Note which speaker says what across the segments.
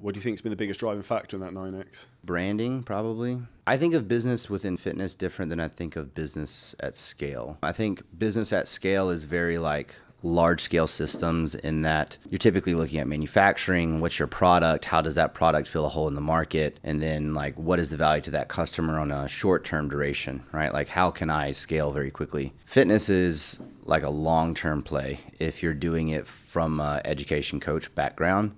Speaker 1: What do you think has been the biggest driving factor in that 9X?
Speaker 2: Branding, probably. I think of business within fitness different than I think of business at scale. I think business at scale is very like large scale systems in that you're typically looking at manufacturing, what's your product, how does that product fill a hole in the market, and then like what is the value to that customer on a short term duration, right? Like how can I scale very quickly? Fitness is like a long-term play if you're doing it from a education coach background.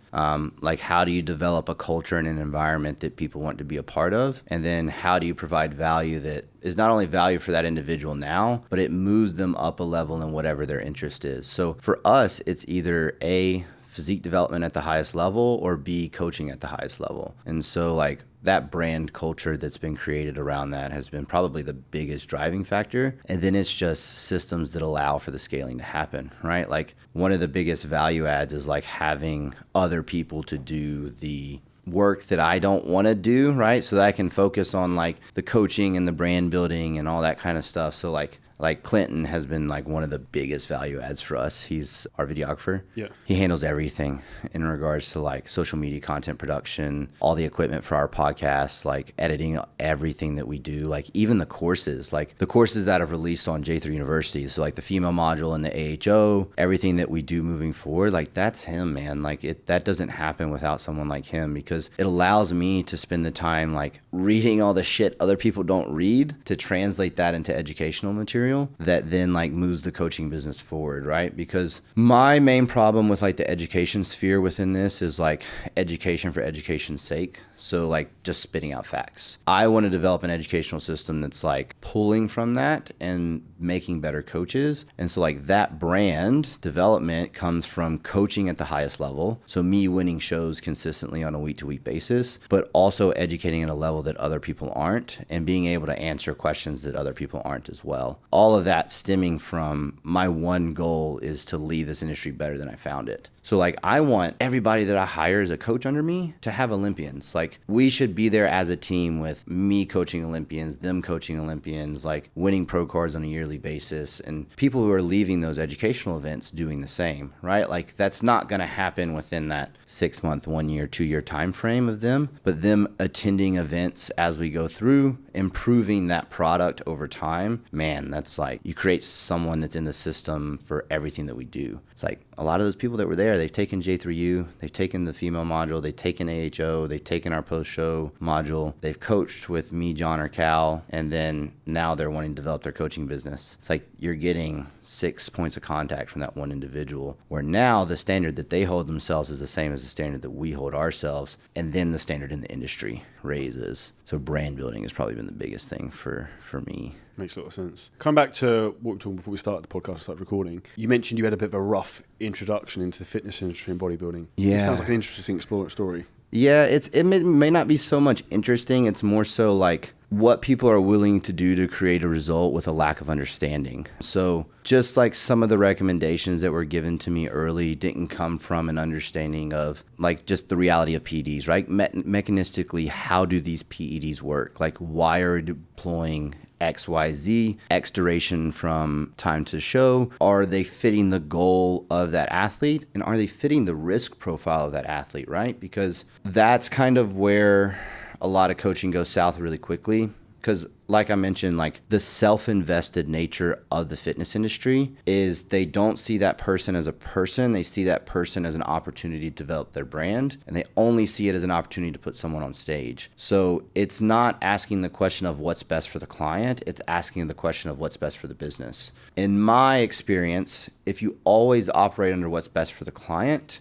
Speaker 2: Like how do you develop a culture and an environment that people want to be a part of? And then how do you provide value that is not only value for that individual now, but it moves them up a level in whatever their interest is. So for us, it's either A, physique development at the highest level, or B, coaching at the highest level. And so like that brand culture that's been created around that has been probably the biggest driving factor. And then it's just systems that allow for the scaling to happen, right? Like one of the biggest value adds is like having other people to do the work that I don't want to do, right? So that I can focus on like the coaching and the brand building and all that kind of stuff. So like Clinton has been like one of the biggest value adds for us. He's our videographer.
Speaker 1: Yeah.
Speaker 2: He handles everything in regards to like social media content production, all the equipment for our podcast, like editing everything that we do, like even the courses that have released on J3 University. So like the female module and the AHO, everything that we do moving forward, like that's him, man. Like that doesn't happen without someone like him, because it allows me to spend the time like reading all the shit other people don't read to translate that into educational material that then like moves the coaching business forward, right? Because my main problem with like the education sphere within this is like education for education's sake. So like just spitting out facts. I want to develop an educational system that's like pulling from that and making better coaches. And so like that brand development comes from coaching at the highest level. So me winning shows consistently on a week-to-week basis, but also educating at a level that other people aren't and being able to answer questions that other people aren't as well. All of that stemming from my one goal is to leave this industry better than I found it. So like I want everybody that I hire as a coach under me to have Olympians. Like we should be there as a team with me coaching Olympians, them coaching Olympians, like winning pro cards on a yearly basis, and people who are leaving those educational events doing the same, right? Like that's not going to happen within that 6 month, 1 year, 2 year time frame of them, but them attending events as we go through, improving that product over time. Man, that's like you create someone that's in the system for everything that we do. It's like a lot of those people that were there, they've taken J3U, they've taken the female module, they've taken AHO, they've taken our post-show module, they've coached with me, John, or Cal, and then now they're wanting to develop their coaching business. It's like you're getting 6 points of contact from that one individual, where now the standard that they hold themselves is the same as the standard that we hold ourselves, and then the standard in the industry raises. So brand building has probably been the biggest thing for me.
Speaker 1: Makes a lot of sense. Come back to what we were talking before we started the podcast, started recording. You mentioned you had a bit of a rough introduction into the fitness industry and bodybuilding.
Speaker 2: Yeah.
Speaker 1: It sounds like an interesting story.
Speaker 2: Yeah, it may not be so much interesting. It's more so like what people are willing to do to create a result with a lack of understanding. So just like some of the recommendations that were given to me early didn't come from an understanding of like just the reality of PEDs, right? Mechanistically, how do these PEDs work? Like why are deploying XYZ, X duration from time to show? Are they fitting the goal of that athlete? And are they fitting the risk profile of that athlete, right? Because that's kind of where a lot of coaching goes south really quickly. Because like I mentioned, like the self-invested nature of the fitness industry is they don't see that person as a person. They see that person as an opportunity to develop their brand, and they only see it as an opportunity to put someone on stage. So it's not asking the question of what's best for the client. It's asking the question of what's best for the business. In my experience, if you always operate under what's best for the client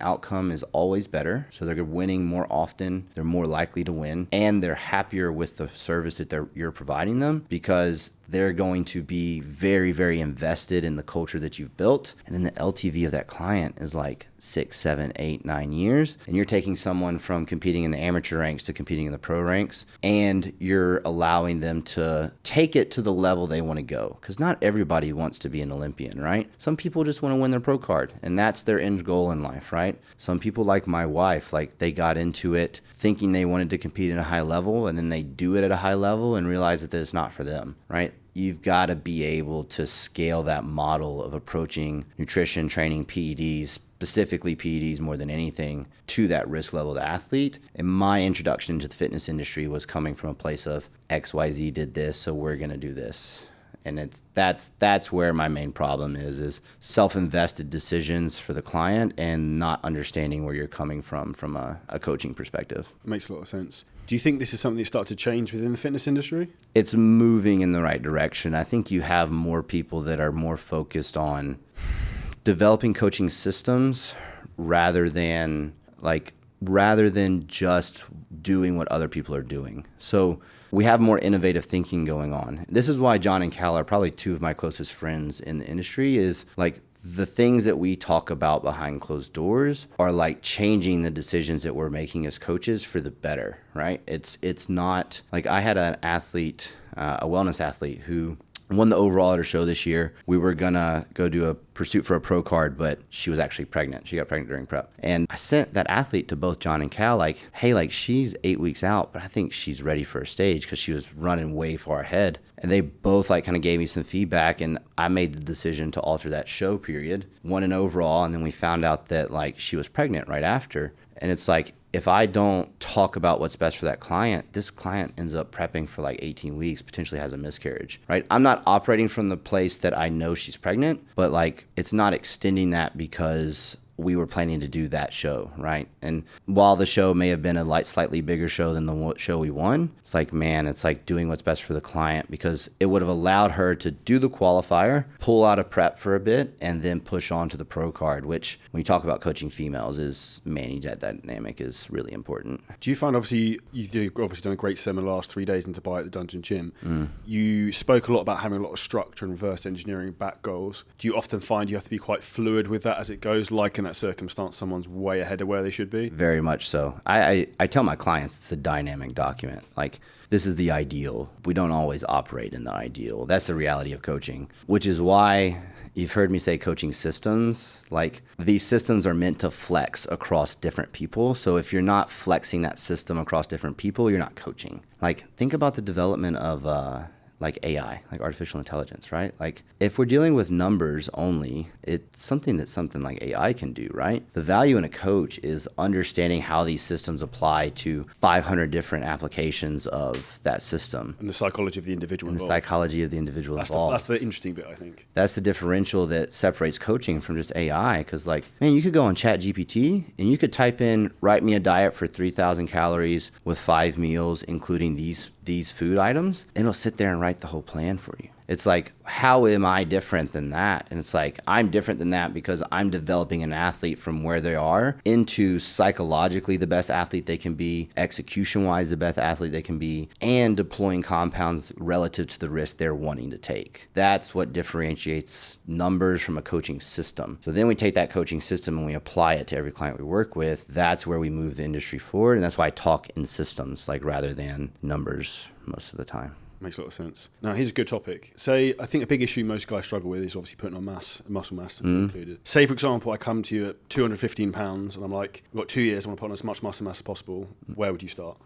Speaker 2: outcome is always better. So they're winning more often, they're more likely to win, and they're happier with the service that you're providing them, because they're going to be very, very invested in the culture that you've built. And then the LTV of that client is like 6, 7, 8, 9 years. And you're taking someone from competing in the amateur ranks to competing in the pro ranks, and you're allowing them to take it to the level they want to go. Because not everybody wants to be an Olympian, right? Some people just want to win their pro card, and that's their end goal in life, right? Some people, like my wife, like they got into it thinking they wanted to compete at a high level, and then they do it at a high level and realize that it's not for them, right? You've got to be able to scale that model of approaching nutrition, training, PEDs specifically PEDs more than anything, to that risk level of the athlete. And my introduction into the fitness industry was coming from a place of XYZ did this, so we're going to do this. And that's where my main problem is self-invested decisions for the client and not understanding where you're coming from a coaching perspective.
Speaker 1: It makes a lot of sense. Do you think this is something that started to change within the fitness industry?
Speaker 2: It's moving in the right direction. I think you have more people that are more focused on developing coaching systems rather than just doing what other people are doing. So we have more innovative thinking going on. This is why John and Cal are probably two of my closest friends in the industry, is like the things that we talk about behind closed doors are like changing the decisions that we're making as coaches for the better, right? It's not like I had an athlete, a wellness athlete who won the overall at her show this year. We were gonna go do a pursuit for a pro card, but she was actually pregnant. She got pregnant during prep. And I sent that athlete to both John and Cal, like, hey, like she's 8 weeks out, but I think she's ready for a stage because she was running way far ahead. And they both like kind of gave me some feedback, and I made the decision to alter that show period, won an overall, and then we found out that like she was pregnant right after. And it's like, if I don't talk about what's best for that client, this client ends up prepping for like 18 weeks, potentially has a miscarriage, right? I'm not operating from the place that I know she's pregnant, but like it's not extending that because we were planning to do that show, right? And while the show may have been a slightly bigger show than the show we won, it's like, man, it's like doing what's best for the client, because it would have allowed her to do the qualifier, pull out a prep for a bit, and then push on to the pro card, which when you talk about coaching females, is managing that dynamic is really important.
Speaker 1: Do you find, obviously, you've done a great seminar last 3 days in Dubai at the Dungeon Gym. You spoke a lot about having a lot of structure and reverse engineering back goals. Do you often find you have to be quite fluid with that as it goes, like in that circumstance someone's way ahead of where they should be?
Speaker 2: Very much so. I tell my clients it's a dynamic document. Like, this is the ideal. We don't always operate in the ideal. That's the reality of coaching, which is why you've heard me say coaching systems. Like, these systems are meant to flex across different people. So if you're not flexing that system across different people, you're not coaching. Like, think about the development of like AI, like artificial intelligence, right? Like, if we're dealing with numbers only, it's something that something like AI can do, right? The value in a coach is understanding how these systems apply to 500 different applications of that system.
Speaker 1: And the psychology of the individual
Speaker 2: And the
Speaker 1: involved.
Speaker 2: psychology of the individual involved.
Speaker 1: That's the interesting bit, I think.
Speaker 2: That's the differential that separates coaching from just AI. Because, like, man, you could go on ChatGPT and you could type in, write me a diet for 3,000 calories with 5 meals, including these food items, and it'll sit there and write the whole plan for you. It's like, how am I different than that? And it's like, I'm different than that because I'm developing an athlete from where they are into psychologically the best athlete they can be, execution-wise the best athlete they can be, and deploying compounds relative to the risk they're wanting to take. That's what differentiates numbers from a coaching system. So then we take that coaching system and we apply it to every client we work with. That's where we move the industry forward. And that's why I talk in systems, like, rather than numbers most of the time.
Speaker 1: Makes a lot of sense. Now, here's a good topic. Say, I think a big issue most guys struggle with is obviously putting on muscle mass included. Say, for example, I come to you at 215 pounds and I'm like, we've got 2 years, I want to put on as much muscle mass as possible. Where would you start?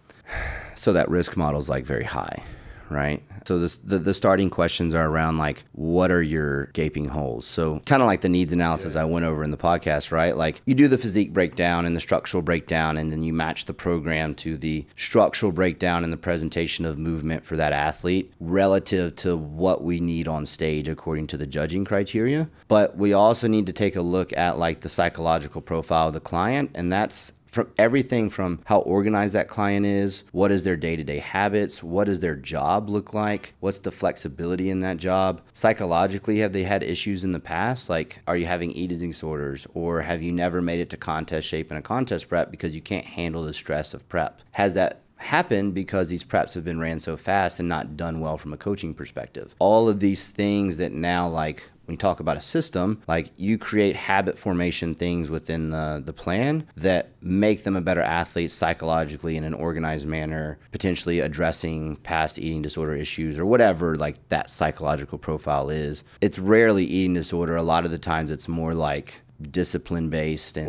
Speaker 2: So that risk model is like very high, right? So the starting questions are around like, what are your gaping holes? So kind of like the needs analysis I went over in the podcast, right? Like, you do the physique breakdown and the structural breakdown, and then you match the program to the structural breakdown and the presentation of movement for that athlete relative to what we need on stage according to the judging criteria. But we also need to take a look at like the psychological profile of the client, and that's from everything from how organized that client is, what is their day-to-day habits, what does their job look like, what's the flexibility in that job. Psychologically, have they had issues in the past? Like, are you having eating disorders, or have you never made it to contest shape in a contest prep because you can't handle the stress of prep? Has that happened because these preps have been ran so fast and not done well from a coaching perspective? All of these things that now, like, when you talk about a system, like, you create habit formation things within the plan that make them a better athlete psychologically in an organized manner, potentially addressing past eating disorder issues or whatever like that psychological profile is. It's rarely eating disorder. A lot of the times it's more like discipline based and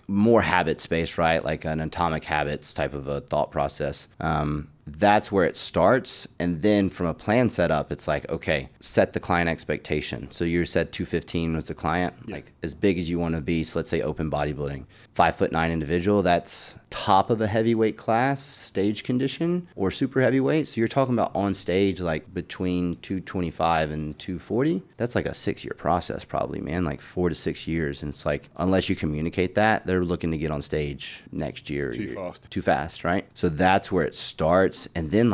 Speaker 2: more habits based, right? Like an atomic habits type of a thought process. that's where it starts. And then from a plan setup, it's like, okay, set the client expectation. So you said 215 was the client, like as big as you want to be. So let's say open bodybuilding, 5'9" individual, that's top of a heavyweight class, stage condition, or super heavyweight. So you're talking about on stage, like between 225 and 240. That's like a 6-year process probably, man, like 4 to 6 years. And it's like, unless you communicate that, they're looking to get on stage next year. Too fast, right? So that's where it starts. And then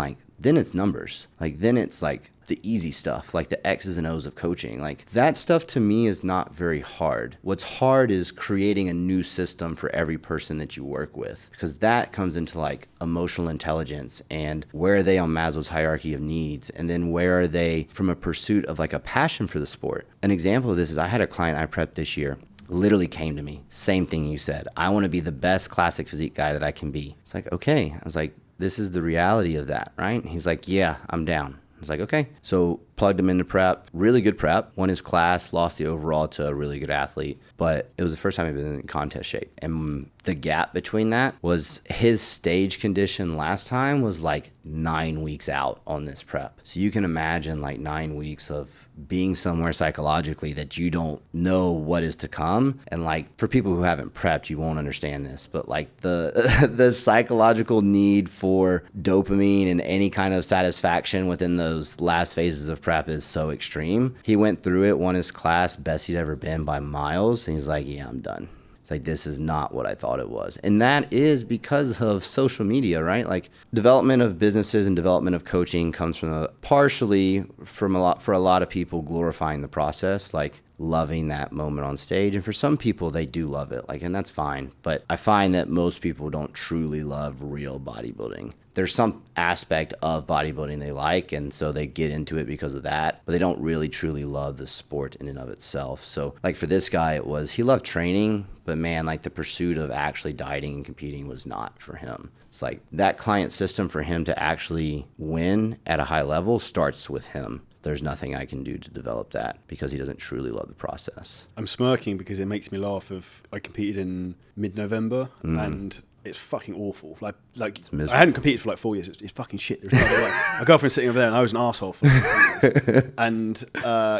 Speaker 2: it's numbers. Like then it's like the easy stuff, like the X's and O's of coaching. Like that stuff to me is not very hard. What's hard is creating a new system for every person that you work with, because that comes into like emotional intelligence and where are they on Maslow's hierarchy of needs, and then where are they from a pursuit of like a passion for the sport. An example of this is I had a client I prepped this year, literally came to me, same thing you said. I want to be the best classic physique guy that I can be. It's like, okay. I was like, this is the reality of that, right? He's like, yeah, I'm down. I was like, okay. So plugged him into prep, really good prep, won his class, lost the overall to a really good athlete, but it was the first time he'd been in contest shape. And the gap between that was his stage condition last time was like 9 weeks out on this prep. So you can imagine like 9 weeks of being somewhere psychologically that you don't know what is to come. And like for people who haven't prepped, you won't understand this, but like the psychological need for dopamine and any kind of satisfaction within those last phases of prep is so extreme. He went through it, won his class, best he'd ever been by miles. And he's like, yeah, I'm done. It's like, this is not what I thought it was. And that is because of social media, right? Like development of businesses and development of coaching comes from partially from for a lot of people glorifying the process, like loving that moment on stage. And for some people, they do love it, like, and that's fine. But I find that most people don't truly love real bodybuilding. There's some aspect of bodybuilding they like, and so they get into it because of that, but they don't really truly love the sport in and of itself. So like for this guy, he loved training, but man, like the pursuit of actually dieting and competing was not for him. It's like that client system for him to actually win at a high level starts with him. There's nothing I can do to develop that because he doesn't truly love the process.
Speaker 1: I'm smirking because it makes me laugh. I competed in mid-November and it's fucking awful. Like I hadn't competed for like 4 years. It's fucking shit. There's no other way. My girlfriend's sitting over there and I was an arsehole for and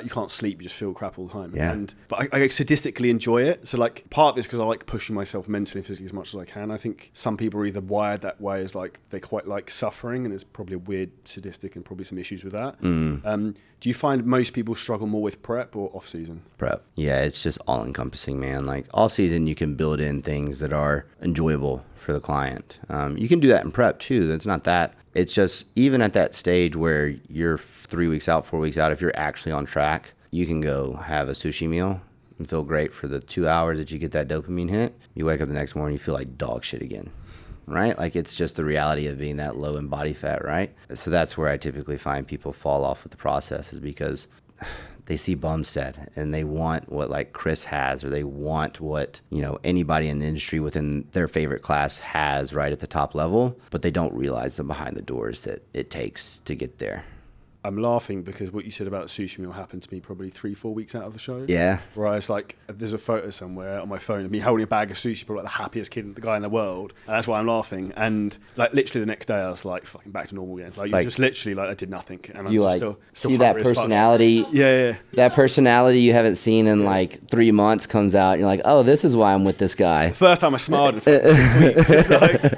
Speaker 1: you can't sleep. You just feel crap all the time.
Speaker 2: Yeah.
Speaker 1: But I sadistically enjoy it. So like part of it is because I like pushing myself mentally and physically as much as I can. I think some people are either wired that way as like they quite like suffering, and there's probably a weird sadistic and probably some issues with that. Do you find most people struggle more with prep or off season?
Speaker 2: Prep. Yeah, it's just all encompassing, man. Like off season, you can build in things that are enjoyable for the client. You can do that in prep too. That's not that. It's just even at that stage where you're 3 weeks out, 4 weeks out, if you're actually on track, you can go have a sushi meal and feel great for the 2 hours that you get that dopamine hit. You wake up the next morning, you feel like dog shit again. Right? Like it's just the reality of being that low in body fat, right? So that's where I typically find people fall off with the process, is because they see Bumstead and they want what like Chris has, or they want what, you know, anybody in the industry within their favorite class has right at the top level, but they don't realize the behind the doors that it takes to get there.
Speaker 1: I'm laughing because what you said about sushi meal happened to me probably 3-4 weeks out of the show.
Speaker 2: Yeah.
Speaker 1: Where I was like, there's a photo somewhere on my phone of me holding a bag of sushi, probably like the happiest the guy in the world. And that's why I'm laughing. And like literally the next day I was like, fucking back to normal again. Like you just literally like I did nothing. And I'm
Speaker 2: you
Speaker 1: just
Speaker 2: like
Speaker 1: still
Speaker 2: see that personality.
Speaker 1: Yeah.
Speaker 2: That personality you haven't seen in like 3 months comes out. And you're like, oh, this is why I'm with this guy.
Speaker 1: The first time I smiled in 6 weeks. It's like...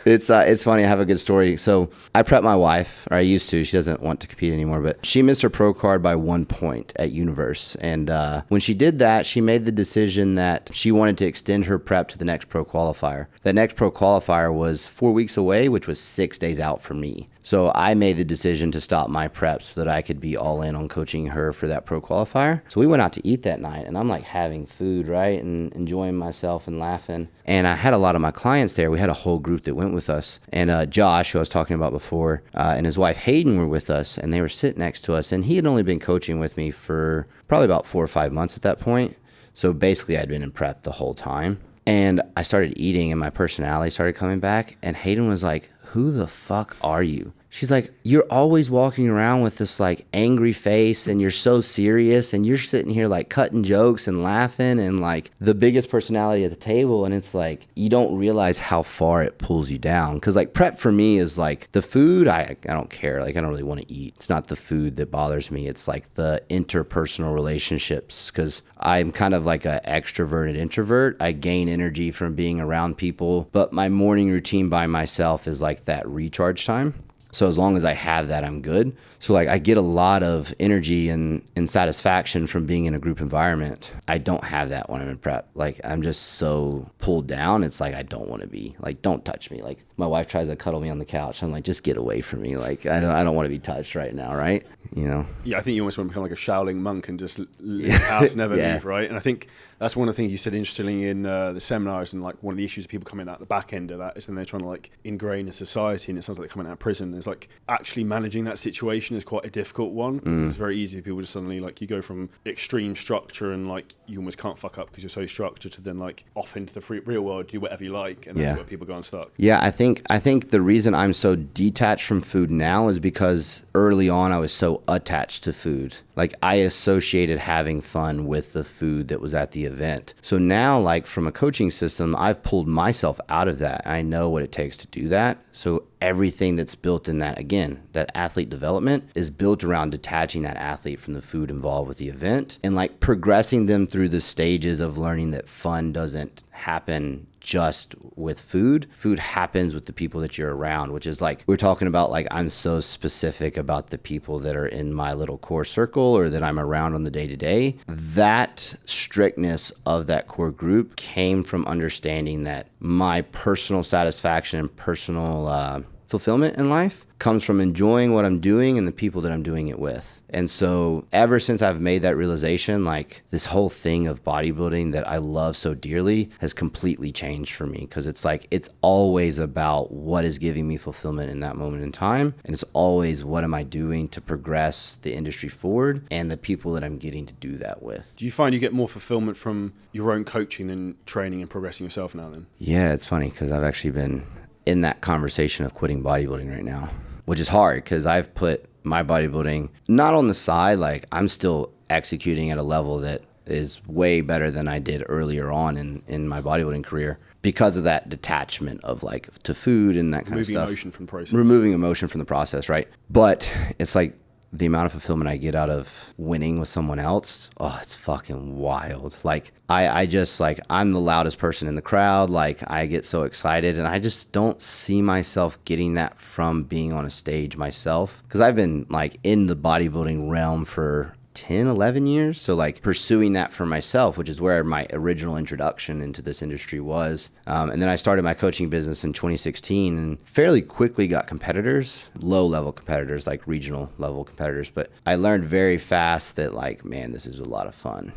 Speaker 2: It's funny. I have a good story. So I prep my wife, or I used to. She doesn't want to compete anymore, but she missed her pro card by 1 point at Universe. And when she did that, she made the decision that she wanted to extend her prep to the next pro qualifier. That next pro qualifier was 4 weeks away, which was 6 days out for me. So I made the decision to stop my prep so that I could be all in on coaching her for that pro qualifier. So we went out to eat that night, and I'm like having food, right, and enjoying myself and laughing. And I had a lot of my clients there. We had a whole group that went with us. And Josh, who I was talking about before, and his wife Hayden were with us, and they were sitting next to us. And he had only been coaching with me for probably about 4 or 5 months at that point. So basically I'd been in prep the whole time. And I started eating, and my personality started coming back. And Hayden was like, who the fuck are you? she's like, you're always walking around with this like angry face and you're so serious and you're sitting here like cutting jokes and laughing and like the biggest personality at the table. And it's like, you don't realize how far it pulls you down. Cause like prep for me is like the food, I don't care. Like I don't really want to eat. It's not the food that bothers me. It's like the interpersonal relationships. Cause I'm kind of like an extroverted introvert. I gain energy from being around people, but my morning routine by myself is like that recharge time. So as long as I have that, I'm good. So like I get a lot of energy and satisfaction from being in a group environment. I don't have that when I'm in prep. Like I'm just so pulled down. It's like I don't want to be. Like, don't touch me. Like my wife tries to cuddle me on the couch. I'm like, just get away from me. Like I don't want to be touched right now, right? You know?
Speaker 1: Yeah, I think you almost want to become like a Shaolin monk and just leave the house, never leave, right? And I think that's one of the things you said interestingly in the seminars, and like one of the issues of people coming out the back end of that is then they're trying to like ingrain a society, and it sounds like they're coming out of prison. It's like actually managing that situation is quite a difficult one. It's very easy for people to suddenly like, you go from extreme structure and like you almost can't fuck up because you're so structured, to then like off into the real world, do whatever you like, and that's where people go unstuck.
Speaker 2: Yeah, I think the reason I'm so detached from food now is because early on I was so attached to food. Like I associated having fun with the food that was at the event. So now, like from a coaching system, I've pulled myself out of that. I know what it takes to do that. So everything that's built in that, again, that athlete development is built around detaching that athlete from the food involved with the event and like progressing them through the stages of learning that fun doesn't happen just with food. Food happens with the people that you're around, which is like, we're talking about like, I'm so specific about the people that are in my little core circle or that I'm around on the day to day. That strictness of that core group came from understanding that my personal satisfaction and personal fulfillment in life comes from enjoying what I'm doing and the people that I'm doing it with. And so ever since I've made that realization, like this whole thing of bodybuilding that I love so dearly has completely changed for me, because it's like, it's always about what is giving me fulfillment in that moment in time. And it's always, what am I doing to progress the industry forward and the people that I'm getting to do that with.
Speaker 1: Do you find you get more fulfillment from your own coaching than training and progressing yourself now then?
Speaker 2: Yeah, it's funny because I've actually been in that conversation of quitting bodybuilding right now, which is hard because I've put my bodybuilding not on the side. Like I'm still executing at a level that is way better than I did earlier on in my bodybuilding career because of that detachment of like to food and that kind of stuff.
Speaker 1: Removing emotion from the process.
Speaker 2: Removing emotion from the process, right? But it's like the amount of fulfillment I get out of winning with someone else, oh, it's fucking wild. Like I just like, I'm the loudest person in the crowd. Like I get so excited, and I just don't see myself getting that from being on a stage myself. Cause I've been like in the bodybuilding realm for 10, 11 years. So like pursuing that for myself, which is where my original introduction into this industry was. And then I started my coaching business in 2016 and fairly quickly got competitors, low level competitors, like regional level competitors. But I learned very fast that like, man, this is a lot of fun.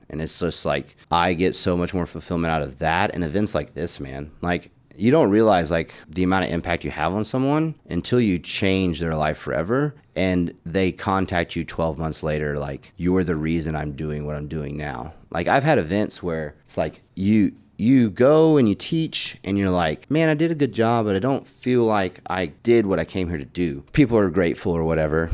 Speaker 2: And it's just like, I get so much more fulfillment out of that and events like this, man. Like, you don't realize like the amount of impact you have on someone until you change their life forever and they contact you 12 months later like, you're the reason I'm doing what I'm doing now. Like I've had events where it's like you go and you teach and you're like, man, I did a good job, but I don't feel like I did what I came here to do. People are grateful or whatever,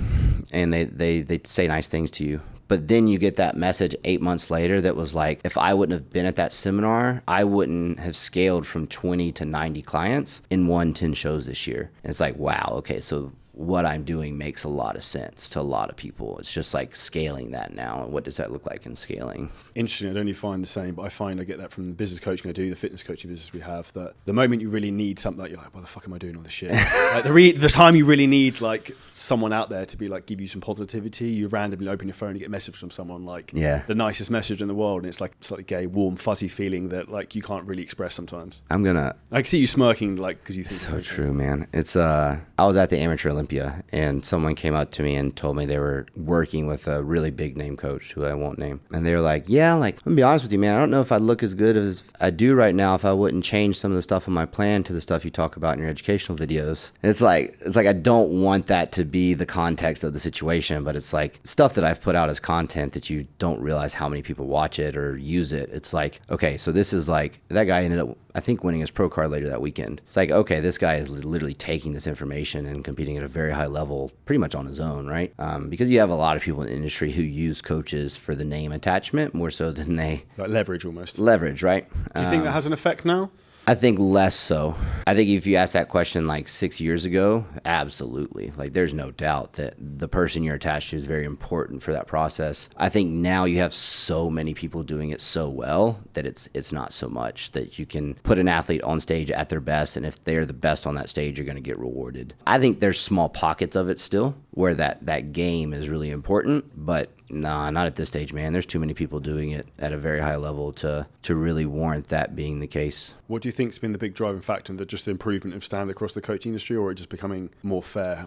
Speaker 2: and they say nice things to you. But then you get that message 8 months later that was like, if I wouldn't have been at that seminar, I wouldn't have scaled from 20 to 90 clients in 10 shows this year. And it's like, wow, okay, so what I'm doing makes a lot of sense to a lot of people. It's just like scaling that now. And what does that look like in scaling?
Speaker 1: Interesting. I don't only find the same, but I find I get that from the business coaching I do, the fitness coaching business we have, that the moment you really need something, like you're like, what the fuck am I doing all this shit? Like the time you really need like someone out there to be like, give you some positivity, you randomly open your phone and get a message from someone like the nicest message in the world. And it's like slightly gay, warm, fuzzy feeling that like you can't really express sometimes. I can see you smirking like, because you think
Speaker 2: so true, man. It's I was at the Amateur Olympia and someone came up to me and told me they were working with a really big name coach who I won't name. And they were like, yeah, like, I'm gonna be honest with you, man, I don't know if I'd look as good as I do right now if I wouldn't change some of the stuff on my plan to the stuff you talk about in your educational videos. And it's like I don't want that to be the context of the situation, but it's like stuff that I've put out as content that you don't realize how many people watch it or use it. It's like, okay, so this is like, that guy ended up I think winning his pro card later that weekend. It's like, okay, this guy is literally taking this information and competing at a very high level pretty much on his own, right? Because you have a lot of people in the industry who use coaches for the name attachment more so than they...
Speaker 1: Like leverage almost.
Speaker 2: Leverage, right?
Speaker 1: Do you think that has an effect now?
Speaker 2: I think less so. I think if you asked that question like 6 years ago, absolutely. Like there's no doubt that the person you're attached to is very important for that process. I think now you have so many people doing it so well that it's not so much that you can put an athlete on stage at their best, and if they're the best on that stage, you're going to get rewarded. I think there's small pockets of it still where that game is really important, but nah, not at this stage, man. There's too many people doing it at a very high level to really warrant that being the case.
Speaker 1: What do you think's been the big driving factor in just the improvement of standard across the coaching industry, or it just becoming more fair?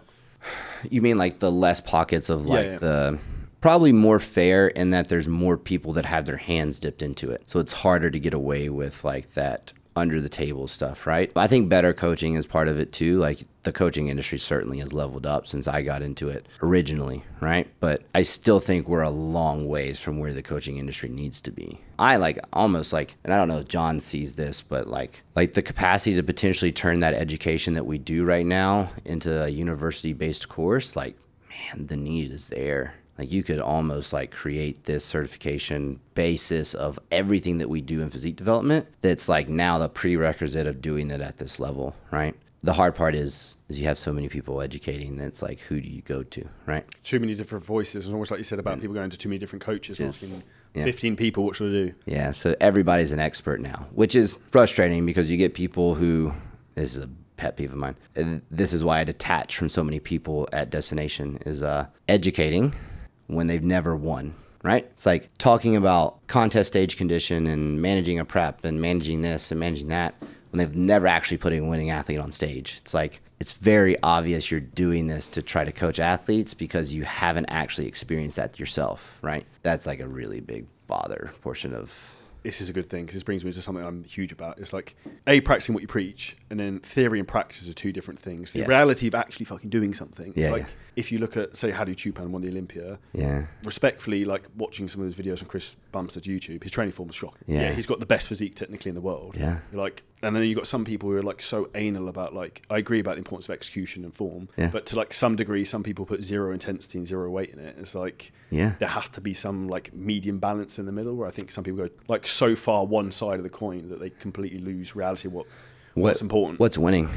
Speaker 2: You mean like the less pockets of the... Probably more fair in that there's more people that have their hands dipped into it. So it's harder to get away with like that under the table stuff, right? I think better coaching is part of it too. Like the coaching industry certainly has leveled up since I got into it originally, right? But I still think we're a long ways from where the coaching industry needs to be. I almost and I don't know if John sees this, but like the capacity to potentially turn that education that we do right now into a university-based course, like, man, the need is there. Like you could almost like create this certification basis of everything that we do in physique development that's like now the prerequisite of doing it at this level, right? The hard part is you have so many people educating that's like, who do you go to, right?
Speaker 1: Too many different voices, and almost like you said about people going to too many different coaches and asking 15 people what should I do.
Speaker 2: Yeah, so everybody's an expert now, which is frustrating because you get people who, this is a pet peeve of mine, and this is why I detach from so many people at Destination, is educating when they've never won, right? It's like talking about contest stage condition and managing a prep and managing this and managing that when they've never actually put a winning athlete on stage. It's like, it's very obvious you're doing this to try to coach athletes because you haven't actually experienced that yourself, right? That's like a really big bother portion of...
Speaker 1: This is a good thing because this brings me to something I'm huge about. It's like, practicing what you preach, and then theory and practice are two different things. The reality of actually fucking doing something. It's like, if you look at, say, Hadi Choopan won the Olympia, respectfully, like watching some of his videos on Chris Bumstead's YouTube, his training form was shocking. Yeah, he's got the best physique technically in the world. Yeah. Like, and then you've got some people who are like so anal about like, I agree about the importance of execution and form, but to like some degree, some people put zero intensity and zero weight in it. It's like, there has to be some like medium balance in the middle where I think some people go like so far one side of the coin that they completely lose reality of what's important.
Speaker 2: What's winning,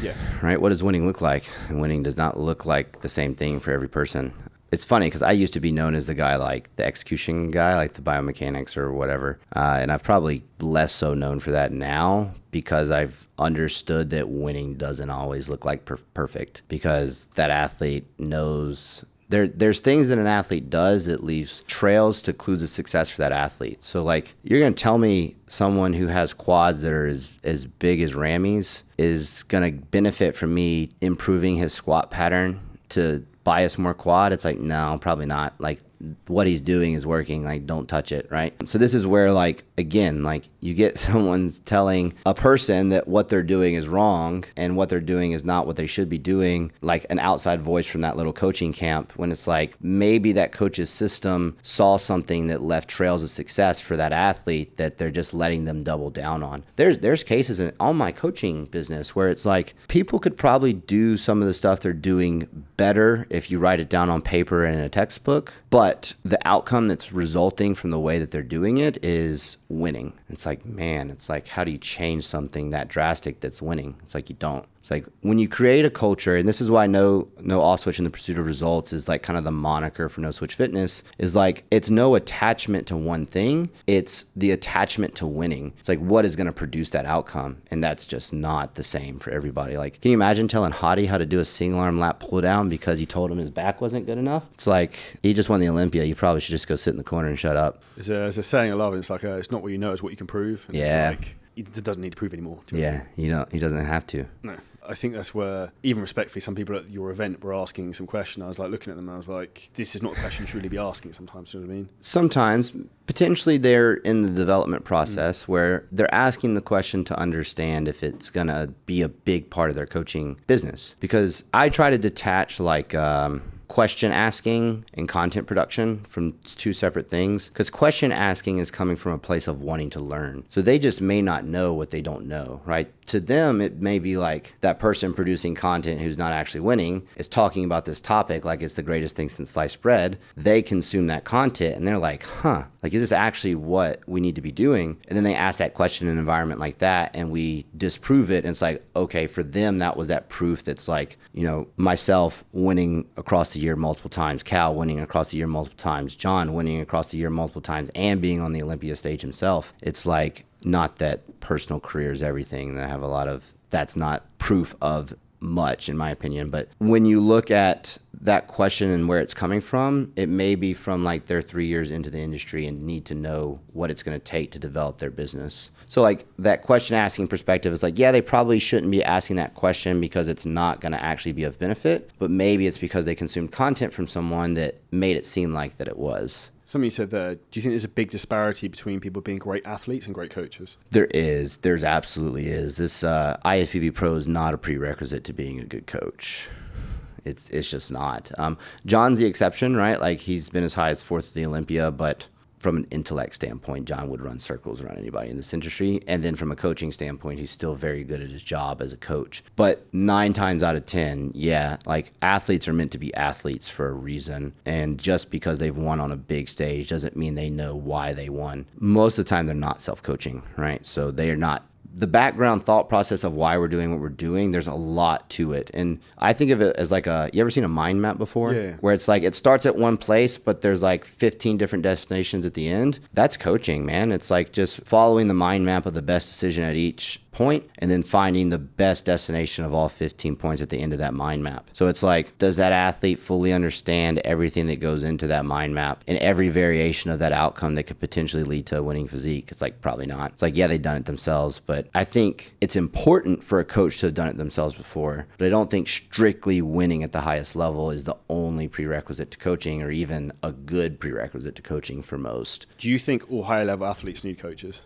Speaker 2: right? What does winning look like? And winning does not look like the same thing for every person. It's funny because I used to be known as the guy, like the execution guy, like the biomechanics or whatever. And I've probably less so known for that now because I've understood that winning doesn't always look like perfect, because that athlete knows... There's things that an athlete does that leaves trails to clues of success for that athlete. So like, you're going to tell me someone who has quads that are as big as Ramy's is going to benefit from me improving his squat pattern to bias more quad? It's like, no, probably not. Like, what he's doing is working. Like, don't touch it, right? So this is where, like, again, like, you get someone telling a person that what they're doing is wrong and what they're doing is not what they should be doing, like an outside voice from that little coaching camp, when it's like, maybe that coach's system saw something that left trails of success for that athlete that they're just letting them double down on. There's cases in all my coaching business where it's like, people could probably do some of the stuff they're doing better if you write it down on paper and in a textbook, but the outcome that's resulting from the way that they're doing it is winning. It's like, man, it's like, how do you change something that drastic that's winning? It's like, you don't. It's like, when you create a culture, and this is why no off switch in the pursuit of results is like kind of the moniker for No Switch Fitness, is like, it's no attachment to one thing. It's the attachment to winning. It's like, what is going to produce that outcome? And that's just not the same for everybody. Like, can you imagine telling Hadi how to do a single arm lat pull down because you told him his back wasn't good enough? It's like, he just won the Olympia. You probably should just go sit in the corner and shut up.
Speaker 1: There's a saying I love, and it's like, it's not what you know, it's what you can prove. And
Speaker 2: yeah.
Speaker 1: It's like, it doesn't need to prove anymore.
Speaker 2: Yeah, he doesn't have to.
Speaker 1: No. I think that's where, even respectfully, some people at your event were asking some question. I was like looking at them and I was like, this is not a question you should really be asking sometimes, you know what I mean?
Speaker 2: Sometimes, potentially they're in the development process where they're asking the question to understand if it's going to be a big part of their coaching business. Because I try to detach like, question asking and content production from two separate things, because question asking is coming from a place of wanting to learn. So they just may not know what they don't know, right? To them, it may be like that person producing content who's not actually winning is talking about this topic like it's the greatest thing since sliced bread. They consume that content and they're like, like, is this actually what we need to be doing? And then they ask that question in an environment like that and we disprove it. And it's like, okay, for them, that was that proof that's like, you know, myself winning across the year multiple times, Cal winning across the year multiple times, John winning across the year multiple times, and being on the Olympia stage himself. It's like, not that personal career is everything. And I have a lot of, that's not proof of much in my opinion. But when you look at that question and where it's coming from, it may be from like they're 3 years into the industry and need to know what it's going to take to develop their business. So like that question asking perspective is like, yeah, they probably shouldn't be asking that question because it's not going to actually be of benefit, but maybe it's because they consumed content from someone that made it seem like that it was.
Speaker 1: Something you said there, do you think there's a big disparity between people being great athletes and great coaches?
Speaker 2: There's absolutely is. This IFBB Pro is not a prerequisite to being a good coach. It's just not. John's the exception, right? Like he's been as high as fourth at the Olympia, but from an intellect standpoint, John would run circles around anybody in this industry. And then from a coaching standpoint, he's still very good at his job as a coach. But 9 times out of 10, yeah, like athletes are meant to be athletes for a reason. And just because they've won on a big stage doesn't mean they know why they won. Most of the time, they're not self-coaching, right? So they are not. The background thought process of why we're doing what we're doing, there's a lot to it. And I think of it as like you ever seen a mind map before?
Speaker 1: Yeah.
Speaker 2: Where it's like, it starts at one place, but there's like 15 different destinations at the end. That's coaching, man. It's like just following the mind map of the best decision at each point and then finding the best destination of all 15 points at the end of that mind map. So it's like, does that athlete fully understand everything that goes into that mind map and every variation of that outcome that could potentially lead to a winning physique? It's like, probably not. It's like, yeah, they've done it themselves, but I think it's important for a coach to have done it themselves before, but I don't think strictly winning at the highest level is the only prerequisite to coaching or even a good prerequisite to coaching for most.
Speaker 1: Do you think all higher level athletes need coaches?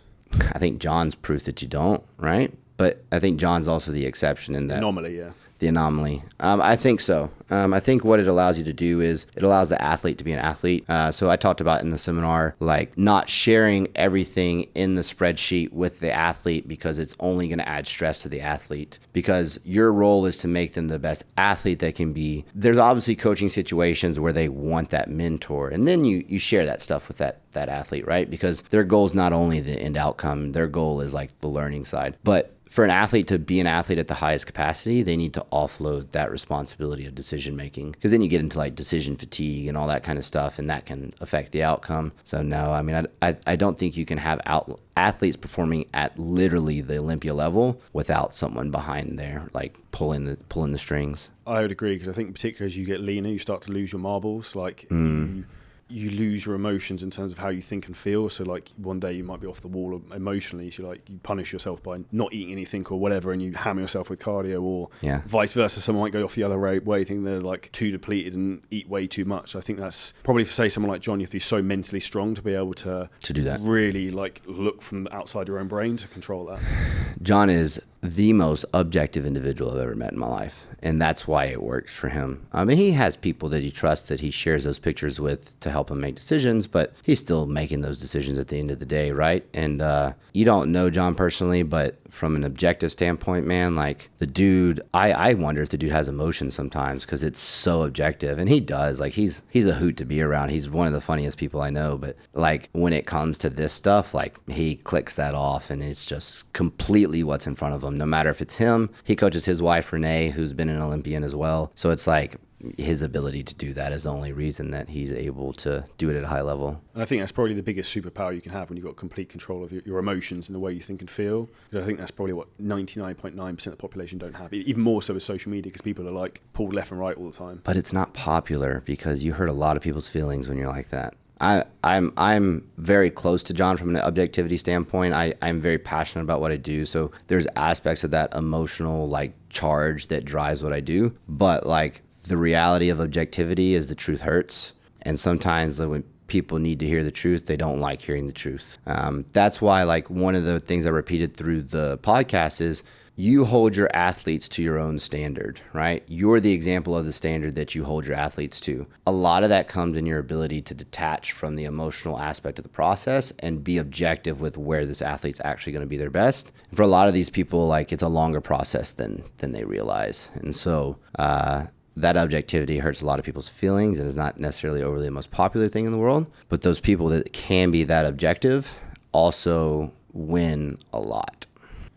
Speaker 2: I think John's proof that you don't, right? But I think John's also the exception in that.
Speaker 1: Anomaly, yeah.
Speaker 2: The anomaly. I think so. I think what it allows you to do is it allows the athlete to be an athlete. So I talked about in the seminar, like not sharing everything in the spreadsheet with the athlete because it's only going to add stress to the athlete, because your role is to make them the best athlete they can be. There's obviously coaching situations where they want that mentor, and then you share that stuff with that athlete, right? Because their goal is not only the end outcome, their goal is like the learning side. But for an athlete to be an athlete at the highest capacity, they need to offload that responsibility of decision making, because then you get into like decision fatigue and all that kind of stuff, and that can affect the outcome. So no, I mean, I don't think you can have athletes performing at literally the Olympia level without someone behind there, like pulling the strings.
Speaker 1: I would agree, because I think particularly as you get leaner, you start to lose your marbles. Like you lose your emotions in terms of how you think and feel. So like one day you might be off the wall emotionally, so like you punish yourself by not eating anything or whatever, and you hammer yourself with cardio, or vice versa. Someone might go off the other way, think they're like too depleted and eat way too much. I think that's probably, for say someone like John, you have to be so mentally strong to be able to
Speaker 2: do that, really
Speaker 1: like look from outside your own brain to control that.
Speaker 2: John is the most objective individual I've ever met in my life, and that's why it works for him. I mean, he has people that he trusts, that he shares those pictures with to help him make decisions, but he's still making those decisions at the end of the day, right? And you don't know John personally, but from an objective standpoint, man, like the dude, I wonder if the dude has emotions sometimes, because it's so objective, and he does. Like he's a hoot to be around. He's one of the funniest people I know, but like when it comes to this stuff, like he clicks that off, and it's just completely what's in front of him. No matter if it's him, he coaches his wife Renee, who's been an Olympian as well. So it's like his ability to do that is the only reason that he's able to do it at a high level.
Speaker 1: And I think that's probably the biggest superpower you can have, when you've got complete control of your emotions and the way you think and feel. Because I think that's probably what 99.9% of the population don't have, even more so with social media, because people are like pulled left and right all the time.
Speaker 2: But it's not popular, because you hurt a lot of people's feelings when you're like that. I'm very close to John from an objectivity standpoint. I'm very passionate about what I do. So there's aspects of that emotional like charge that drives what I do. But like the reality of objectivity is the truth hurts. And sometimes when people need to hear the truth, they don't like hearing the truth. That's why like one of the things I repeated through the podcast is, you hold your athletes to your own standard, right? You're the example of the standard that you hold your athletes to. A lot of that comes in your ability to detach from the emotional aspect of the process and be objective with where this athlete's actually going to be their best. And for a lot of these people, like, it's a longer process than they realize. And so, that objectivity hurts a lot of people's feelings and is not necessarily overly the most popular thing in the world. But those people that can be that objective also win a lot.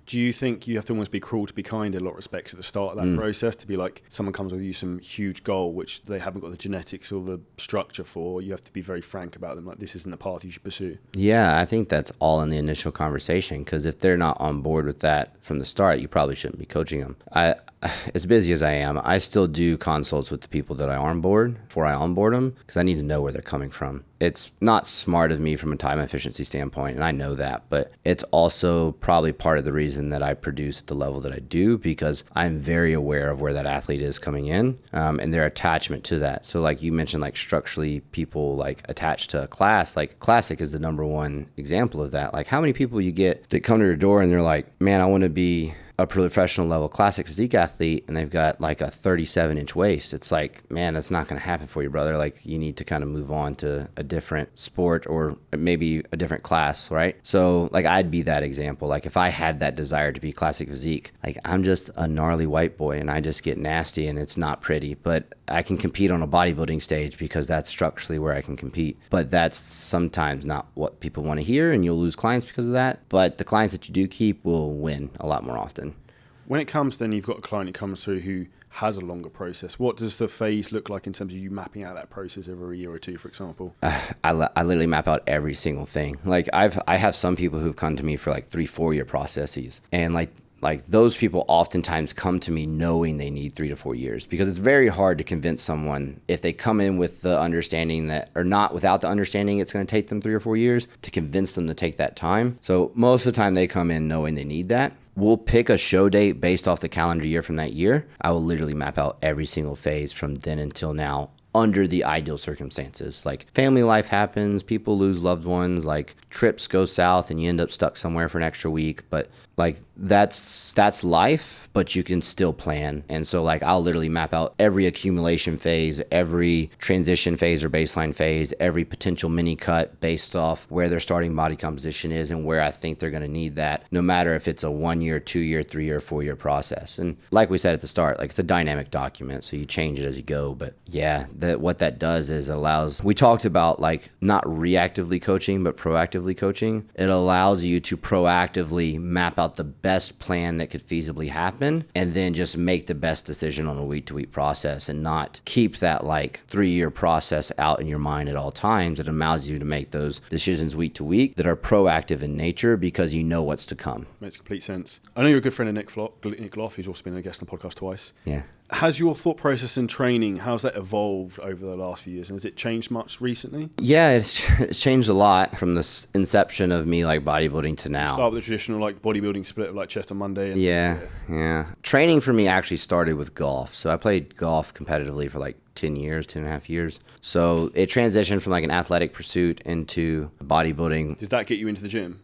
Speaker 1: Do you think you have to almost be cruel to be kind in a lot of respects at the start of that process? To be like, someone comes with you some huge goal, which they haven't got the genetics or the structure for, you have to be very frank about them, like, this isn't the path you should pursue.
Speaker 2: Yeah, I think that's all in the initial conversation, because if they're not on board with that from the start, you probably shouldn't be coaching them. As busy as I am, I still do consults with the people that I onboard before I onboard them, because I need to know where they're coming from. It's not smart of me from a time efficiency standpoint, and I know that, but it's also probably part of the reason that I produce at the level that I do, because I'm very aware of where that athlete is coming in, and their attachment to that. So like you mentioned, like structurally people like attached to a class, like Classic is the number one example of that. Like how many people you get that come to your door and they're like, man, I want to be a professional level classic physique athlete, and they've got like a 37-inch waist. It's like, man, that's not going to happen for you, brother. Like you need to kind of move on to a different sport or maybe a different class, right? So like I'd be that example. Like if I had that desire to be classic physique, like I'm just a gnarly white boy and I just get nasty and it's not pretty, but I can compete on a bodybuilding stage because that's structurally where I can compete. But that's sometimes not what people want to hear, and you'll lose clients because of that. But the clients that you do keep will win a lot more often.
Speaker 1: When it comes, then you've got a client who comes through who has a longer process. What does the phase look like in terms of you mapping out that process over a year or two, for example?
Speaker 2: I literally map out every single thing. Like I have some people who've come to me for like 3-4 year processes, and like those people oftentimes come to me knowing they need 3 to 4 years, because it's very hard to convince someone if they come in with the understanding that, or not without the understanding it's going to take them 3 or 4 years, to convince them to take that time. So most of the time they come in knowing they need that. We'll pick a show date based off the calendar year from that year. I will literally map out every single phase from then until now under the ideal circumstances. Like family life happens, people lose loved ones, like trips go south and you end up stuck somewhere for an extra week. But like that's life, but you can still plan. And so like I'll literally map out every accumulation phase, every transition phase or baseline phase, every potential mini cut based off where their starting body composition is and where I think they're going to need that, no matter if it's a 1 year, 2 year, 3 year, 4 year process. And like we said at the start, like it's a dynamic document, so you change it as you go. But yeah, what that does is allows, we talked about like not reactively coaching, but proactively coaching. It allows you to proactively map out the best plan that could feasibly happen, and then just make the best decision on a week to week process, and not keep that like 3 year process out in your mind at all times. It allows you to make those decisions week to week that are proactive in nature, because you know what's to come.
Speaker 1: Makes complete sense. I know you're a good friend of Nick Gloff, who's also been a guest on the podcast twice.
Speaker 2: Yeah.
Speaker 1: Has your thought process in training, how's that evolved over the last few years? And has it changed much recently?
Speaker 2: Yeah, it's changed a lot from the inception of me like bodybuilding to now.
Speaker 1: Start with the traditional like bodybuilding split of like chest on Monday. And,
Speaker 2: yeah. Training for me actually started with golf. So I played golf competitively for like 10 and a half years. So it transitioned from like an athletic pursuit into bodybuilding.
Speaker 1: Did that get you into the gym?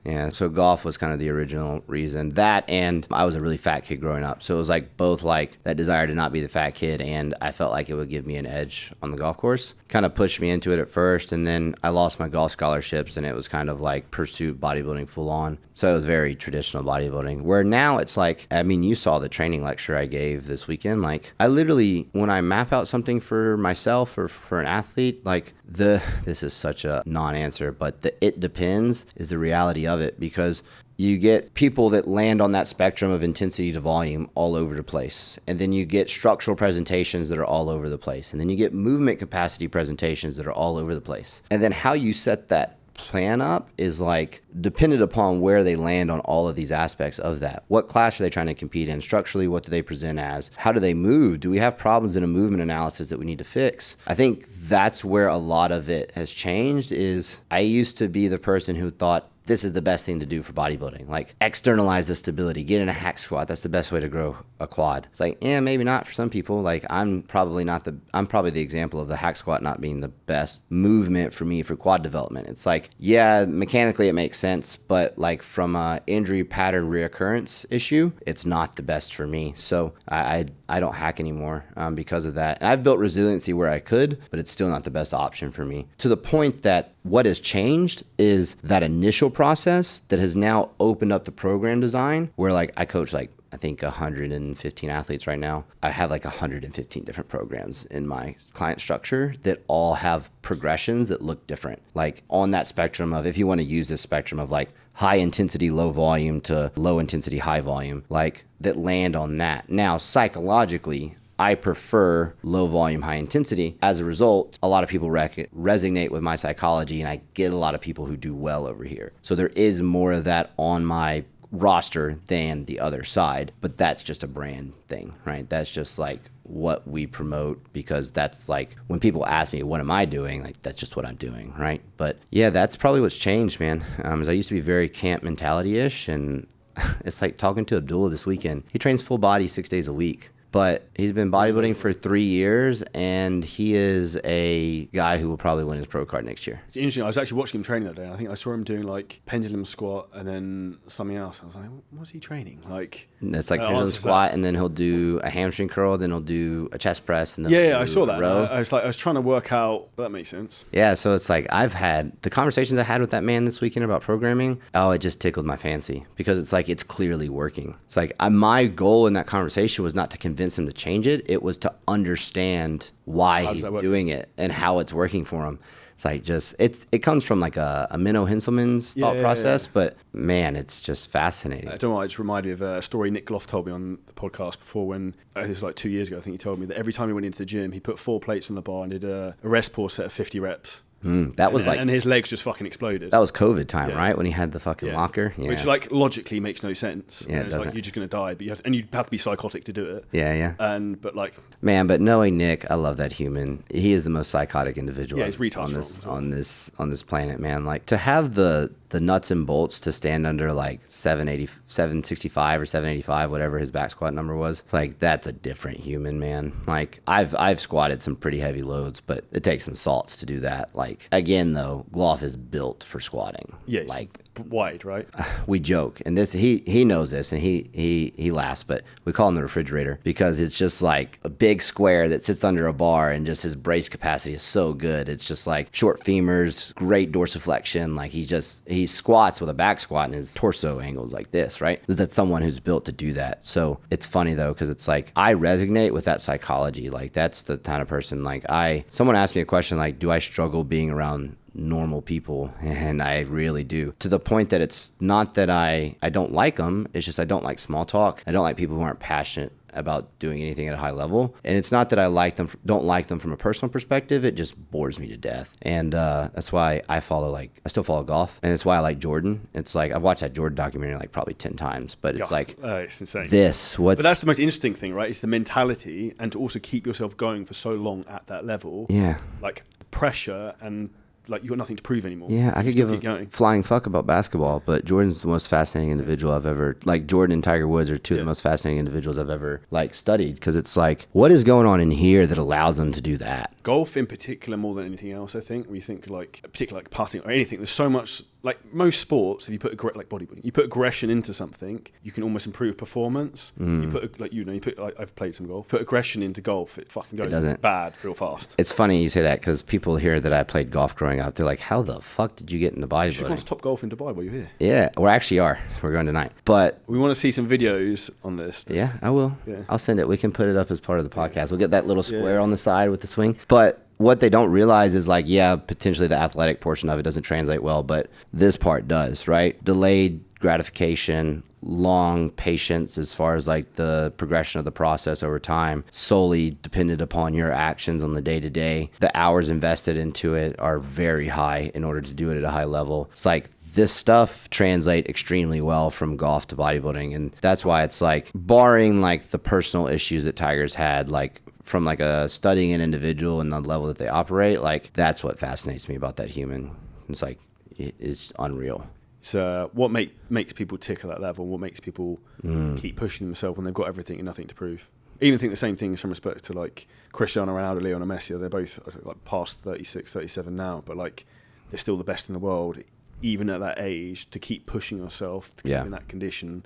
Speaker 2: Yeah, so golf was kind of the original reason. That, and I was a really fat kid growing up. So it was like both like that desire to not be the fat kid, and I felt like it would give me an edge on the golf course. Kind of pushed me into it at first, and then I lost my golf scholarships, and it was kind of like pursuit bodybuilding full on. So it was very traditional bodybuilding, where now it's like, I mean, you saw the training lecture I gave this weekend. Like I literally, when I map out something for myself or for an athlete, like this is such a non-answer, but it depends is the reality of it, because you get people that land on that spectrum of intensity to volume all over the place. And then you get structural presentations that are all over the place. And then you get movement capacity presentations that are all over the place. And then how you set that plan up is like dependent upon where they land on all of these aspects of that. What class are they trying to compete in? Structurally, what do they present as? How do they move? Do we have problems in a movement analysis that we need to fix? I think that's where a lot of it has changed. Is I used to be the person who thought this is the best thing to do for bodybuilding. Like, externalize the stability, get in a hack squat. That's the best way to grow a quad. It's like, yeah, maybe not for some people. Like, I'm probably the example of the hack squat not being the best movement for me for quad development. It's like, yeah, mechanically it makes sense, but like from a injury pattern reoccurrence issue, it's not the best for me. So I don't hack anymore because of that. And I've built resiliency where I could, but it's still not the best option for me. To the point that what has changed is that initial process that has now opened up the program design where like I coach like I think 115 athletes right now. I have like 115 different programs in my client structure that all have progressions that look different. Like on that spectrum of, if you want to use this spectrum of like high intensity, low volume to low intensity, high volume, like that land on that. Now, psychologically, I prefer low volume, high intensity. As a result, a lot of people resonate with my psychology, and I get a lot of people who do well over here. So there is more of that on my roster than the other side, but that's just a brand thing, right? That's just like what we promote, because that's like when people ask me, what am I doing? Like, that's just what I'm doing, right? But yeah, that's probably what's changed, man. As I used to be very camp mentality-ish, and it's like talking to Abdullah this weekend. He trains full body 6 days a week. But he's been bodybuilding for 3 years, and he is a guy who will probably win his pro card next year.
Speaker 1: It's interesting. I was actually watching him training that day. And I think I saw him doing like pendulum squat and then something else. I was like, what's he training? Like,
Speaker 2: it's like pendulum squat, and then he'll do a hamstring curl, then he'll do a chest press, and then
Speaker 1: yeah, I saw that. I was trying to work out, but that makes sense.
Speaker 2: Yeah, so it's like I've had the conversations I had with that man this weekend about programming. Oh, it just tickled my fancy, because it's like it's clearly working. It's like my goal in that conversation was not to convince him to change it. It was to understand why he's doing it and how it's working for him. It's like it comes from like a Menno Henselman's thought process, but man, it's just fascinating.
Speaker 1: I don't know why, it just reminded me of a story Nick Gloff told me on the podcast before, when this was like 2 years ago. I think he told me that every time he went into the gym, he put 4 plates on the bar and did a rest pause set of 50 reps.
Speaker 2: That was
Speaker 1: and his legs just fucking exploded.
Speaker 2: That was COVID time, right? When he had the fucking locker. Yeah.
Speaker 1: Which like logically makes no sense.
Speaker 2: Yeah,
Speaker 1: it's like you're just gonna die, but you have to be psychotic to do it.
Speaker 2: Yeah.
Speaker 1: But like,
Speaker 2: man, but knowing Nick, I love that human. He is the most psychotic individual.
Speaker 1: Yeah, he's retarded
Speaker 2: on this planet, man. Like, to have the nuts and bolts to stand under like 765 or 785, whatever his back squat number was. It's like, that's a different human, man. Like, I've squatted some pretty heavy loads, but it takes some salts to do that. Like, again though, Gloff is built for squatting.
Speaker 1: Yeah,
Speaker 2: like
Speaker 1: wide, right?
Speaker 2: We joke, and this he knows this, and he laughs, but we call him the refrigerator, because it's just like a big square that sits under a bar, and just his brace capacity is so good. It's just like short femurs, great dorsiflexion. Like, he squats with a back squat, and his torso angles like this, right? That's someone who's built to do that. So it's funny though, because it's like I resonate with that psychology. Like, that's the kind of person, like someone asked me a question like, do I struggle being around normal people? And I really do, to the point that it's not that I don't like them, it's just I don't like small talk. I don't like people who aren't passionate about doing anything at a high level. And it's not that I don't like them from a personal perspective, it just bores me to death. And that's why I still follow golf, and it's why I like Jordan. It's like, I've watched that Jordan documentary like probably 10 times, but it's like,
Speaker 1: it's insane.
Speaker 2: But
Speaker 1: that's the most interesting thing, right? It's the mentality, and to also keep yourself going for so long at that level.
Speaker 2: Yeah.
Speaker 1: Like, pressure, and like, you got nothing to prove anymore.
Speaker 2: Yeah, I could give a flying fuck about basketball, but Jordan's the most fascinating individual I've ever, like, Jordan and Tiger Woods are two of the most fascinating individuals I've ever like studied, because it's like, what is going on in here that allows them to do that?
Speaker 1: Golf in particular, more than anything else, I think. When you think like, particularly like putting or anything, there's so much. Like most sports, if you put like bodybuilding, you put aggression into something, you can almost improve performance. You put I've played some golf. Put aggression into golf, it fucking goes bad real fast.
Speaker 2: It's funny you say that, because people hear that I played golf growing up. They're like, "How the fuck did you get into bodybuilding?" You should
Speaker 1: go to Top Golf in Dubai while you're here.
Speaker 2: Yeah, we actually are. We're going tonight, but
Speaker 1: we want to see some videos on this.
Speaker 2: Yeah, I will. Yeah. I'll send it. We can put it up as part of the podcast. We'll get that little square on the side with the swing, but what they don't realize is like, yeah, potentially the athletic portion of it doesn't translate well, but this part does, right? Delayed gratification, long patience as far as like the progression of the process over time, solely dependent upon your actions on the day-to-day. The hours invested into it are very high in order to do it at a high level. It's like, this stuff translate extremely well from golf to bodybuilding, and that's why it's like, barring like the personal issues that Tiger's had, like from like a studying an individual and the level that they operate, like that's what fascinates me about that human. It's like, it's unreal.
Speaker 1: It's what makes people tick at that level, what makes people keep pushing themselves when they've got everything and nothing to prove. Even think the same thing in some respect to like Cristiano Ronaldo, Lionel Messi. They're both like past 36, 37 now, but like they're still the best in the world, even at that age. To keep pushing yourself, to keep in that condition,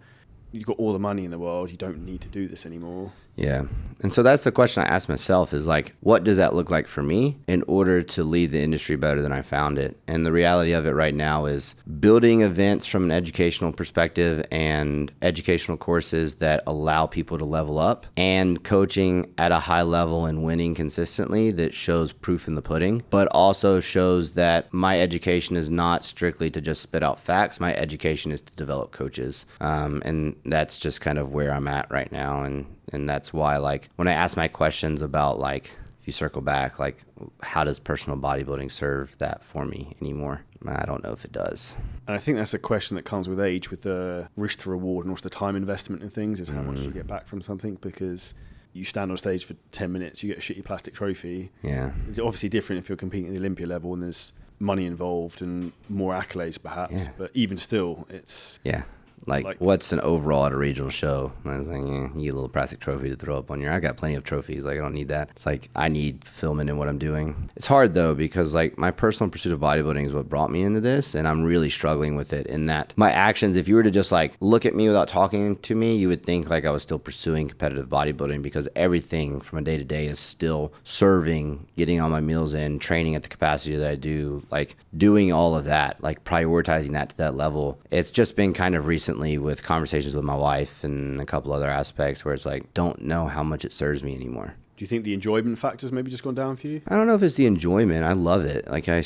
Speaker 1: you've got all the money in the world. You don't need to do this anymore.
Speaker 2: Yeah. And so that's the question I ask myself is like, what does that look like for me in order to lead the industry better than I found it? And the reality of it right now is building events from an educational perspective and educational courses that allow people to level up, and coaching at a high level and winning consistently that shows proof in the pudding, but also shows that my education is not strictly to just spit out facts. My education is to develop coaches. And that's just kind of where I'm at right now. And that's why, like, when I ask my questions about, like, if you circle back, like, how does personal bodybuilding serve that for me anymore? I don't know if it does.
Speaker 1: And I think that's a question that comes with age, with the risk to reward and also the time investment in things, is how much you get back from something. Because you stand on stage for 10 minutes, you get a shitty plastic trophy.
Speaker 2: Yeah.
Speaker 1: It's obviously different if you're competing at the Olympia level and there's money involved and more accolades perhaps. Yeah. But even still, it's...
Speaker 2: Yeah. Like, what's an overall at a regional show? I was like, you get a little plastic trophy to throw up on your... I got plenty of trophies. Like, I don't need that. It's like, I need fulfillment in what I'm doing. It's hard, though, because, like, my personal pursuit of bodybuilding is what brought me into this, and I'm really struggling with it in that my actions, if you were to just, like, look at me without talking to me, you would think, like, I was still pursuing competitive bodybuilding, because everything from a day-to-day is still serving, getting all my meals in, training at the capacity that I do, like, doing all of that, like, prioritizing that to that level. It's just been kind of recently with conversations with my wife and a couple other aspects where it's like, don't know how much it serves me anymore.
Speaker 1: Do you think the enjoyment factor's maybe just gone down for you?
Speaker 2: I don't know if it's the enjoyment. I love it. Like, I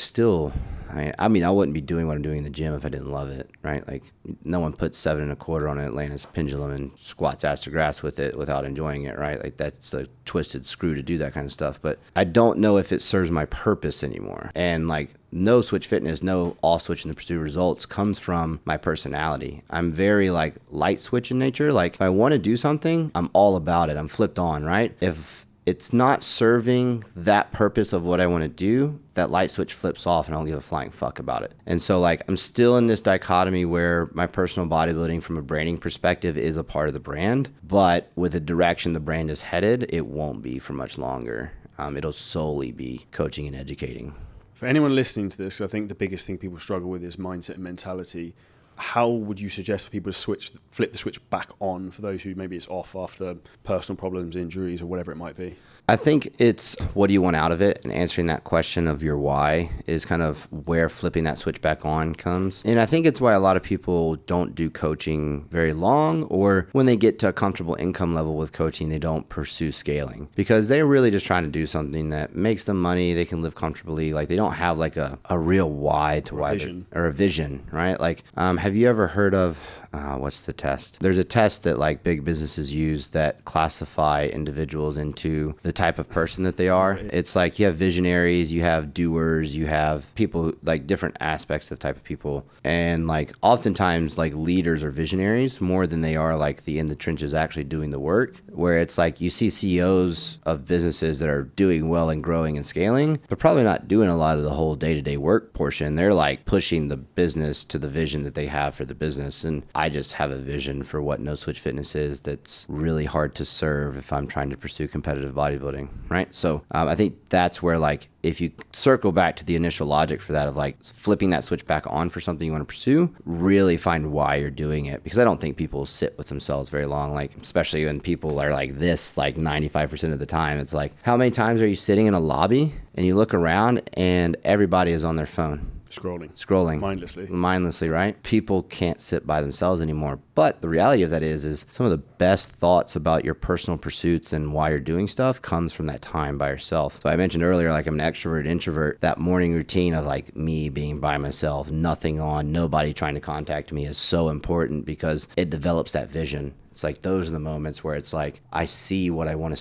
Speaker 2: mean, I wouldn't be doing what I'm doing in the gym if I didn't love it, right? Like, no one puts 7 1/4 on an Atlantis pendulum and squats ass to grass with it without enjoying it, right? Like, that's a twisted screw to do that kind of stuff. But I don't know if it serves my purpose anymore. And, like, no switch fitness, no all switch in the pursuit of results comes from my personality. I'm very, like, light switch in nature. Like, if I want to do something, I'm all about it. I'm flipped on, right? If it's not serving that purpose of what I want to do, that light switch flips off and I don't give a flying fuck about it. And so, like, I'm still in this dichotomy where my personal bodybuilding from a branding perspective is a part of the brand, but with the direction the brand is headed, it won't be for much longer. It'll solely be coaching and educating.
Speaker 1: For anyone listening to this, I think the biggest thing people struggle with is mindset and mentality. How would you suggest for people to flip the switch back on for those who maybe it's off after personal problems, injuries, or whatever it might be?
Speaker 2: I think it's what do you want out of it, and answering that question of your why is kind of where flipping that switch back on comes. And I think it's why a lot of people don't do coaching very long, or when they get to a comfortable income level with coaching, they don't pursue scaling because they're really just trying to do something that makes them money, they can live comfortably. Like, they don't have like a real why to why or a vision, right? Like, have you ever heard of what's the test? There's a test that like big businesses use that classify individuals into the type of person that they are. Right. It's like you have visionaries, you have doers, you have people, like different aspects of type of people. And like oftentimes like leaders are visionaries more than they are like the in the trenches actually doing the work, where it's like you see CEOs of businesses that are doing well and growing and scaling, but probably not doing a lot of the whole day-to-day work portion. They're like pushing the business to the vision that they have for the business. And I just have a vision for what No Switch Fitness is that's really hard to serve if I'm trying to pursue competitive bodybuilding, right? So I think that's where, like, if you circle back to the initial logic for that of like flipping that switch back on for something you want to pursue, really find why you're doing it. Because I don't think people sit with themselves very long, like especially when people are like this, like 95% of the time. It's like, how many times are you sitting in a lobby and you look around and everybody is on their phone? Scrolling. Mindlessly, right? People can't sit by themselves anymore. But the reality of that is some of the best thoughts about your personal pursuits and why you're doing stuff comes from that time by yourself. So I mentioned earlier, like I'm an extrovert, introvert. That morning routine of like me being by myself, nothing on, nobody trying to contact me is so important because it develops that vision. It's like those are the moments where it's like I see what I want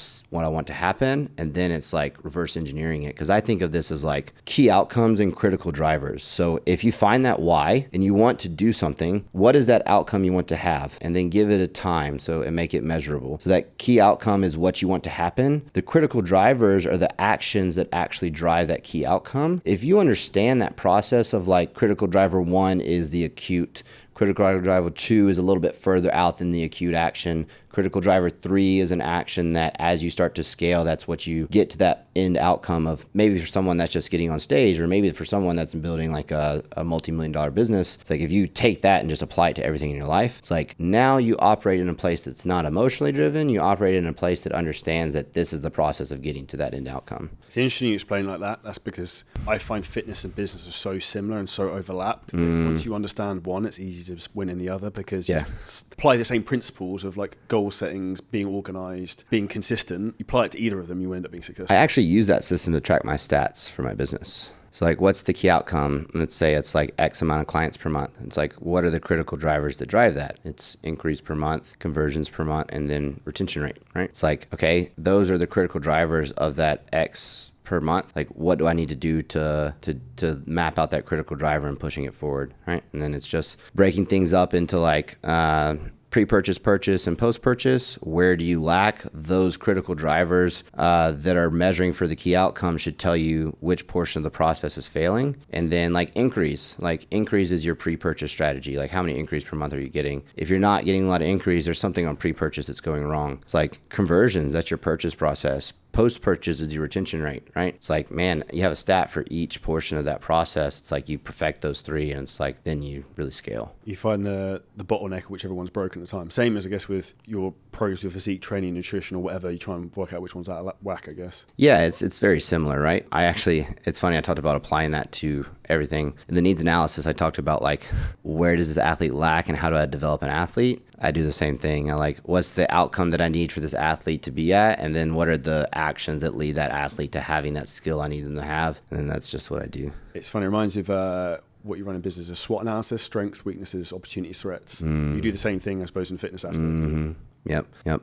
Speaker 2: to happen, and then it's like reverse engineering it, because I think of this as like key outcomes and critical drivers. So if you find that why and you want to do something, what is that outcome you want to have, and then give it a time and make it measurable. So that key outcome is what you want to happen. The critical drivers are the actions that actually drive that key outcome. If you understand that process of like critical driver 1 is the acute, critical driver 2 is a little bit further out than the acute action. Critical driver 3 is an action that as you start to scale, that's what you get to that end outcome of, maybe for someone that's just getting on stage, or maybe for someone that's building like a multi-million-dollar business. It's like if you take that and just apply it to everything in your life, it's like now you operate in a place that's not emotionally driven. You operate in a place that understands that this is the process of getting to that end outcome.
Speaker 1: It's interesting you explain like that. That's because I find fitness and business are so similar and so overlapped. Once you understand one, it's easy to just win in the other, because you apply the same principles of like goal settings, being organized, being consistent. You apply it to either of them, you end up being successful.
Speaker 2: I actually use that system to track my stats for my business. So like, what's the key outcome? Let's say it's like X amount of clients per month. It's like, what are the critical drivers that drive that? It's increase per month, conversions per month, and then retention rate, right? It's like, okay, those are the critical drivers of that X per month. Like, what do I need to do to map out that critical driver and pushing it forward, right? And then it's just breaking things up into like, pre-purchase, purchase, and post-purchase. Where do you lack? Those critical drivers that are measuring for the key outcome should tell you which portion of the process is failing. And then like increase is your pre-purchase strategy. Like, how many increase per month are you getting? If you're not getting a lot of increase, there's something on pre-purchase that's going wrong. It's like conversions, that's your purchase process. Post-purchase is your retention rate, right? It's like, man, you have a stat for each portion of that process. It's like you perfect those 3, and it's like then you really scale.
Speaker 1: You find the bottleneck whichever one's broken at the time. Same as, I guess, with your progress with physique training, nutrition, or whatever. You try and work out which one's out of whack, I guess.
Speaker 2: Yeah, it's very similar, right? It's funny, I talked about applying that to everything. In the needs analysis, I talked about like, where does this athlete lack and how do I develop an athlete? I do the same thing. I like, what's the outcome that I need for this athlete to be at? And then what are the actions that lead that athlete to having that skill I need them to have? And then that's just what I do.
Speaker 1: It's funny. It reminds me of what you run in business is SWOT analysis: strengths, weaknesses, opportunities, threats. You do the same thing, I suppose, in the fitness aspect.
Speaker 2: Mm-hmm. Yep.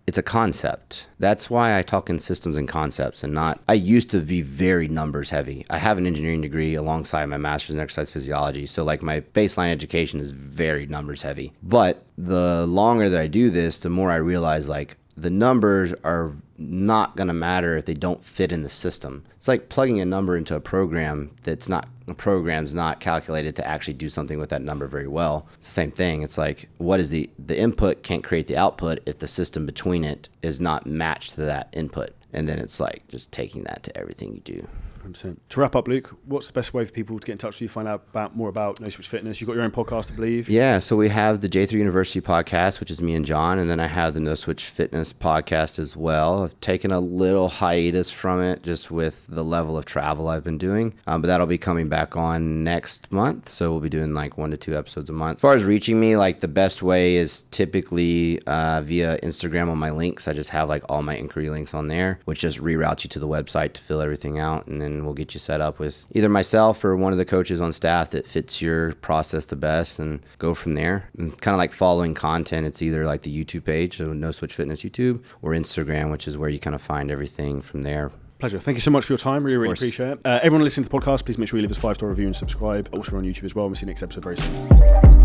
Speaker 2: It's a concept. That's why I talk in systems and concepts and not, I used to be very numbers heavy. I have an engineering degree alongside my master's in exercise physiology. So like my baseline education is very numbers heavy. But the longer that I do this, the more I realize like the numbers are not going to matter if they don't fit in the system. It's like plugging a number into a program that's not, the program's not calculated to actually do something with that number very well. It's the same thing. It's like, what is the input can't create the output if the system between it is not matched to that input. And then it's like just taking that to everything you do.
Speaker 1: 100%. To wrap up, Luke, what's the best way for people to get in touch with you, find out more about No Switch Fitness? You've got your own podcast, I believe.
Speaker 2: Yeah, so we have the J3 University podcast, which is me and John, and then I have the No Switch Fitness podcast as well. I've taken a little hiatus from it just with the level of travel I've been doing, but that'll be coming back on next month, so we'll be doing like 1 to 2 episodes a month. As far as reaching me, like the best way is typically via Instagram on my links. I just have like all my inquiry links on there, which just reroutes you to the website to fill everything out, and then we'll get you set up with either myself or one of the coaches on staff that fits your process the best and go from there. And kind of like following content, it's either like the YouTube page, so No Switch Fitness YouTube, or Instagram, which is where you kind of find everything from there.
Speaker 1: Pleasure. Thank you so much for your time. Really appreciate it. Everyone listening to the podcast, please make sure you leave us a 5-star review and subscribe. Also, we're on YouTube as well. We'll see you next episode very soon.